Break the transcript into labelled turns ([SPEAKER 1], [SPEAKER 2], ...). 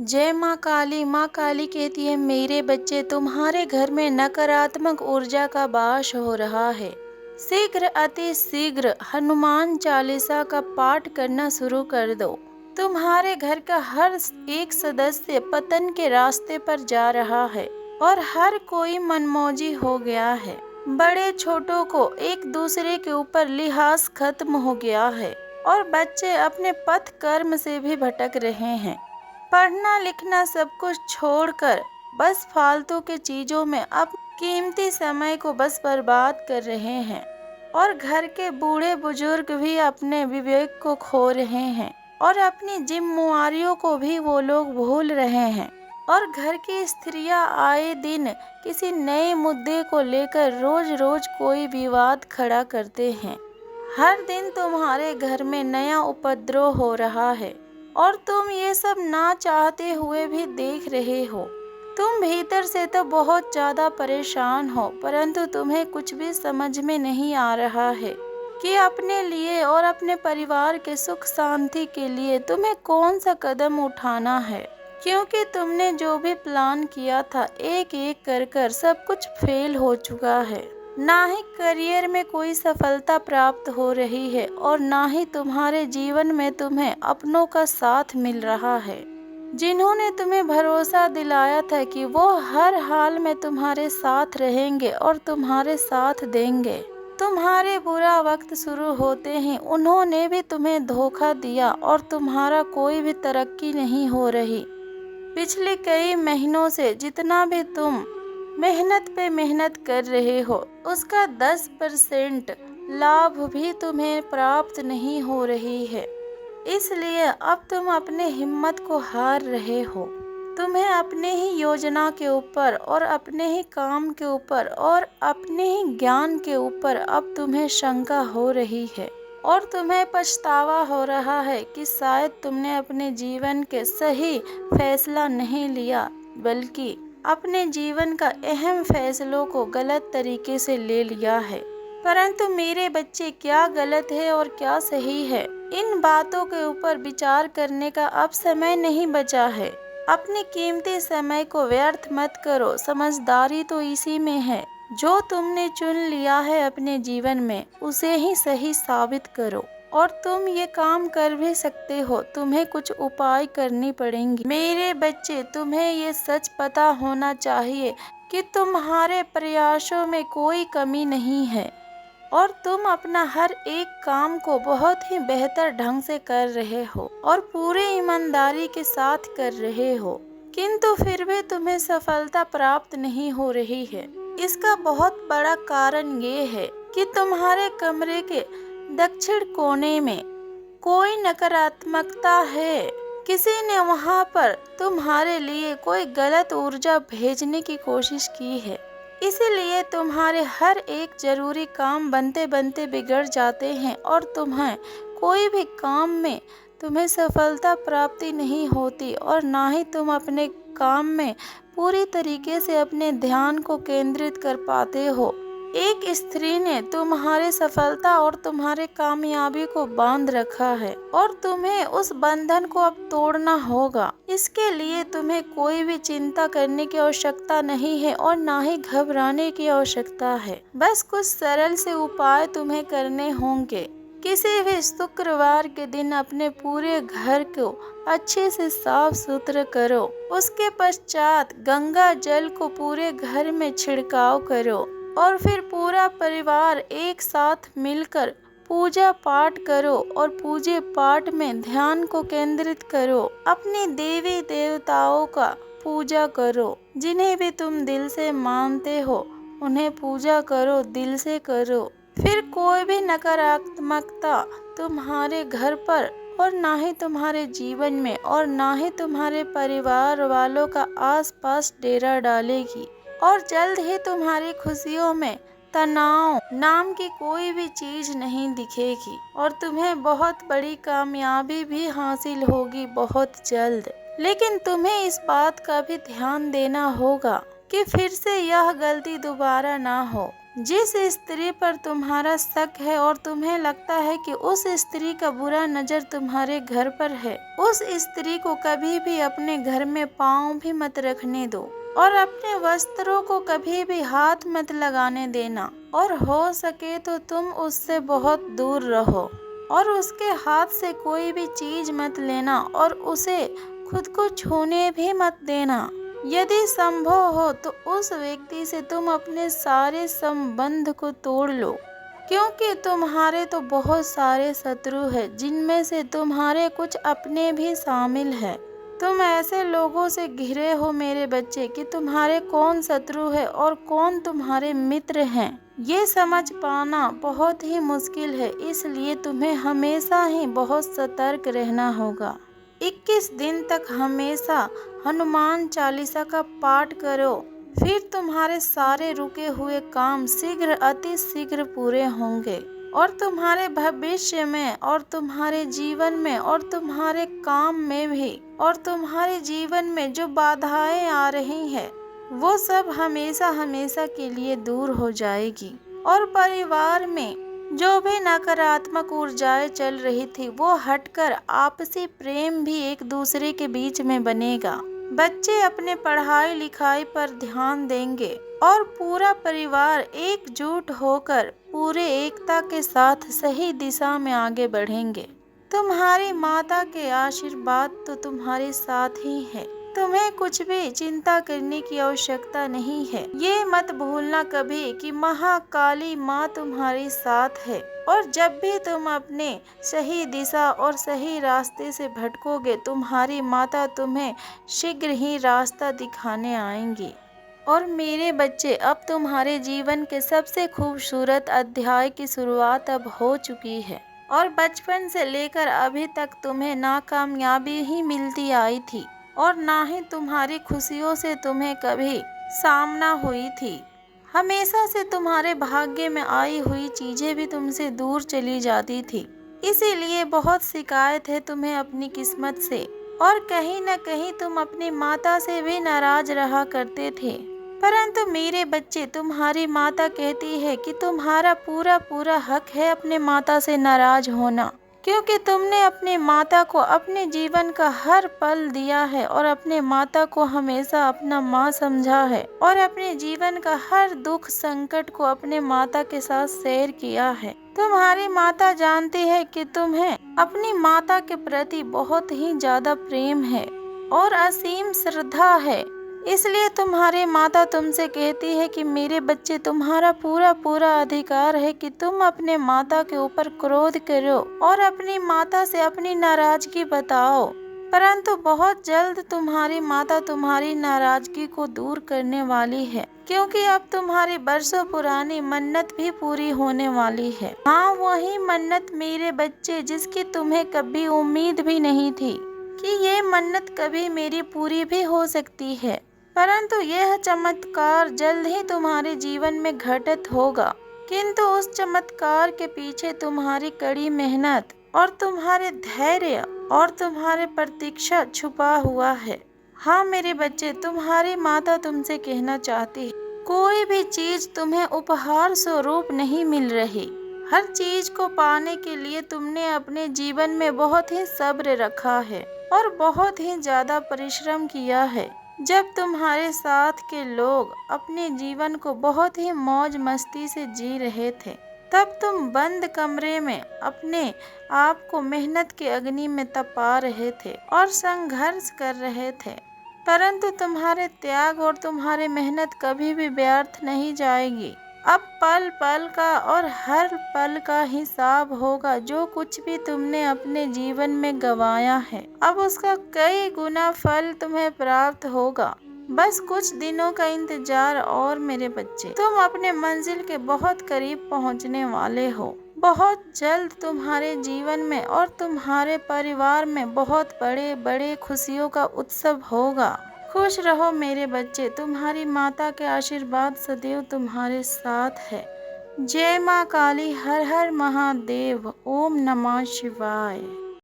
[SPEAKER 1] जय माँ काली कहती है, मेरे बच्चे तुम्हारे घर में नकारात्मक ऊर्जा का वास हो रहा है। शीघ्र अति शीघ्र हनुमान चालीसा का पाठ करना शुरू कर दो। तुम्हारे घर का हर एक सदस्य पतन के रास्ते पर जा रहा है और हर कोई मनमौजी हो गया है। बड़े छोटों को एक दूसरे के ऊपर लिहाज खत्म हो गया है और बच्चे अपने पथ कर्म से भी भटक रहे हैं। पढ़ना लिखना सब कुछ छोड़कर बस फालतू के चीजों में अब कीमती समय को बस बर्बाद कर रहे हैं और घर के बूढ़े बुजुर्ग भी अपने विवेक को खो रहे हैं और अपनी जिम्मेवारियों को भी वो लोग भूल रहे हैं और घर की स्त्रियां आए दिन किसी नए मुद्दे को लेकर रोज रोज कोई विवाद खड़ा करते हैं। हर दिन तुम्हारे घर में नया उपद्रव हो रहा है और तुम ये सब ना चाहते हुए भी देख रहे हो। तुम भीतर से तो बहुत ज्यादा परेशान हो, परंतु तुम्हें कुछ भी समझ में नहीं आ रहा है कि अपने लिए और अपने परिवार के सुख शांति के लिए तुम्हें कौन सा कदम उठाना है, क्योंकि तुमने जो भी प्लान किया था एक एक कर सब कुछ फेल हो चुका है। ना ही करियर में कोई सफलता प्राप्त हो रही है और ना ही तुम्हारे जीवन में तुम्हें अपनों का साथ मिल रहा है, जिन्होंने तुम्हें भरोसा दिलाया था कि वो हर हाल में तुम्हारे साथ रहेंगे और तुम्हारे साथ देंगे। तुम्हारे बुरा वक्त शुरू होते ही उन्होंने भी तुम्हें धोखा दिया और तुम्हारा कोई भी तरक्की नहीं हो रही। पिछले कई महीनों से जितना भी तुम मेहनत पे मेहनत कर रहे हो उसका 10% लाभ भी तुम्हें प्राप्त नहीं हो रही है। इसलिए अब तुम अपने हिम्मत को हार रहे हो। तुम्हें अपने ही योजना के ऊपर और अपने ही काम के ऊपर और अपने ही ज्ञान के ऊपर अब तुम्हें शंका हो रही है और तुम्हें पछतावा हो रहा है कि शायद तुमने अपने जीवन के सही फैसला नहीं लिया, बल्कि अपने जीवन का अहम फैसलों को गलत तरीके से ले लिया है। परंतु मेरे बच्चे, क्या गलत है और क्या सही है, इन बातों के ऊपर विचार करने का अब समय नहीं बचा है। अपने कीमती समय को व्यर्थ मत करो। समझदारी तो इसी में है। जो तुमने चुन लिया है अपने जीवन में उसे ही सही साबित करो और तुम ये काम कर भी सकते हो। तुम्हें कुछ उपाय करनी पड़ेंगी। मेरे बच्चे, तुम्हें ये सच पता होना चाहिए कि तुम्हारे प्रयासों में कोई कमी नहीं है और तुम अपना हर एक काम को बहुत ही बेहतर ढंग से कर रहे हो और पूरी ईमानदारी के साथ कर रहे हो, किंतु फिर भी तुम्हें सफलता प्राप्त नहीं हो रही है। इसका बहुत बड़ा कारण ये है कि तुम्हारे कमरे के दक्षिण कोने में कोई नकारात्मकता है। किसी ने वहां पर तुम्हारे लिए कोई गलत ऊर्जा भेजने की कोशिश की है, इसीलिए तुम्हारे हर एक जरूरी काम बनते बनते बिगड़ जाते हैं और तुम्हें कोई भी काम में तुम्हें सफलता प्राप्ति नहीं होती और ना ही तुम अपने काम में पूरी तरीके से अपने ध्यान को केंद्रित कर पाते हो। एक स्त्री ने तुम्हारी सफलता और तुम्हारे कामयाबी को बांध रखा है और तुम्हें उस बंधन को अब तोड़ना होगा। इसके लिए तुम्हें कोई भी चिंता करने की आवश्यकता नहीं है और ना ही घबराने की आवश्यकता है। बस कुछ सरल से उपाय तुम्हें करने होंगे। किसी भी शुक्रवार के दिन अपने पूरे घर को अच्छे से साफ सुथरा करो। उसके पश्चात गंगा जल को पूरे घर में छिड़काव करो और फिर पूरा परिवार एक साथ मिलकर पूजा पाठ करो और पूजे पाठ में ध्यान को केंद्रित करो। अपने देवी देवताओं का पूजा करो। जिन्हें भी तुम दिल से मानते हो उन्हें पूजा करो, दिल से करो। फिर कोई भी नकारात्मकता तुम्हारे घर पर और ना ही तुम्हारे जीवन में और ना ही तुम्हारे परिवार वालों का आसपास डेरा डालेगी और जल्द ही तुम्हारी खुशियों में तनाव नाम की कोई भी चीज नहीं दिखेगी और तुम्हें बहुत बड़ी कामयाबी भी हासिल होगी बहुत जल्द। लेकिन तुम्हें इस बात का भी ध्यान देना होगा कि फिर से यह गलती दोबारा ना हो। जिस स्त्री पर तुम्हारा शक है और तुम्हें लगता है कि उस स्त्री का बुरा नजर तुम्हारे घर पर है, उस स्त्री को कभी भी अपने घर में पांव भी मत रखने दो और अपने वस्त्रों को कभी भी हाथ मत लगाने देना, और हो सके तो तुम उससे बहुत दूर रहो और उसके हाथ से कोई भी चीज मत लेना और उसे खुद को छूने भी मत देना। यदि संभव हो तो उस व्यक्ति से तुम अपने सारे संबंध को तोड़ लो, क्योंकि तुम्हारे तो बहुत सारे शत्रु हैं, जिनमें से तुम्हारे कुछ अपने भी शामिल हैं। तुम ऐसे लोगों से घिरे हो मेरे बच्चे कि तुम्हारे कौन शत्रु है और कौन तुम्हारे मित्र हैं, ये समझ पाना बहुत ही मुश्किल है। इसलिए तुम्हें हमेशा ही बहुत सतर्क रहना होगा। 21 दिन तक हमेशा हनुमान चालीसा का पाठ करो, फिर तुम्हारे सारे रुके हुए काम शीघ्र अति शीघ्र पूरे होंगे और तुम्हारे भविष्य में और तुम्हारे जीवन में और तुम्हारे काम में भी और तुम्हारे जीवन में जो बाधाएं आ रही हैं वो सब हमेशा हमेशा के लिए दूर हो जाएगी और परिवार में जो भी नकारात्मक ऊर्जाएं चल रही थी वो हटकर आपसी प्रेम भी एक दूसरे के बीच में बनेगा। बच्चे अपने पढ़ाई लिखाई पर ध्यान देंगे और पूरा परिवार एकजुट होकर पूरे एकता के साथ सही दिशा में आगे बढ़ेंगे। तुम्हारी माता के आशीर्वाद तो तुम्हारे साथ ही है, तुम्हें कुछ भी चिंता करने की आवश्यकता नहीं है। ये मत भूलना कभी कि महाकाली माँ तुम्हारे साथ है और जब भी तुम अपने सही दिशा और सही रास्ते से भटकोगे तुम्हारी माता तुम्हें शीघ्र ही रास्ता दिखाने आएंगी। और मेरे बच्चे, अब तुम्हारे जीवन के सबसे खूबसूरत अध्याय की शुरुआत अब हो चुकी है और बचपन से लेकर अभी तक तुम्हें नाकामयाबी ही मिलती आई थी और ना ही तुम्हारी खुशियों से तुम्हें कभी सामना हुई थी। हमेशा से तुम्हारे भाग्य में आई हुई चीजें भी तुमसे दूर चली जाती थी, इसीलिए बहुत शिकायत है तुम्हें अपनी किस्मत से और कहीं न कहीं तुम अपनी माता से भी नाराज रहा करते थे। परंतु मेरे बच्चे, तुम्हारी माता कहती है कि तुम्हारा पूरा पूरा हक है अपने माता से नाराज होना, क्योंकि तुमने अपने माता को अपने जीवन का हर पल दिया है और अपने माता को हमेशा अपना माँ समझा है और अपने जीवन का हर दुख संकट को अपने माता के साथ शेयर किया है। तुम्हारी माता जानती है कि तुम्हें अपनी माता के प्रति बहुत ही ज्यादा प्रेम है और असीम श्रद्धा है, इसलिए तुम्हारी माता तुमसे कहती है कि मेरे बच्चे, तुम्हारा पूरा पूरा अधिकार है कि तुम अपने माता के ऊपर क्रोध करो और अपनी माता से अपनी नाराजगी बताओ, परंतु बहुत जल्द तुम्हारी माता तुम्हारी नाराजगी को दूर करने वाली है, क्योंकि अब तुम्हारी बरसों पुरानी मन्नत भी पूरी होने वाली है। हाँ, वही मन्नत मेरे बच्चे जिसकी तुम्हें कभी उम्मीद भी नहीं थी कि ये मन्नत कभी मेरी पूरी भी हो सकती है, परंतु यह चमत्कार जल्द ही तुम्हारे जीवन में घटित होगा। किंतु उस चमत्कार के पीछे तुम्हारी कड़ी मेहनत और तुम्हारे धैर्य और तुम्हारे प्रतीक्षा छुपा हुआ है। हाँ मेरे बच्चे, तुम्हारी माता तुमसे कहना चाहती है, कोई भी चीज तुम्हें उपहार स्वरूप नहीं मिल रही। हर चीज को पाने के लिए तुमने अपने जीवन में बहुत ही सब्र रखा है और बहुत ही ज्यादा परिश्रम किया है। जब तुम्हारे साथ के लोग अपने जीवन को बहुत ही मौज मस्ती से जी रहे थे, तब तुम बंद कमरे में अपने आप को मेहनत के अग्नि में तपा रहे थे और संघर्ष कर रहे थे, परंतु तुम्हारे त्याग और तुम्हारी मेहनत कभी भी व्यर्थ नहीं जाएगी। अब पल पल का और हर पल का हिसाब होगा। जो कुछ भी तुमने अपने जीवन में गंवाया है, अब उसका कई गुना फल तुम्हें प्राप्त होगा। बस कुछ दिनों का इंतजार और मेरे बच्चे, तुम अपने मंजिल के बहुत करीब पहुंचने वाले हो। बहुत जल्द तुम्हारे जीवन में और तुम्हारे परिवार में बहुत बड़े बड़े खुशियों का उत्सव होगा। खुश रहो मेरे बच्चे, तुम्हारी माता के आशीर्वाद सदैव तुम्हारे साथ है। जय माँ काली, हर हर महादेव, ओम नमः शिवाय।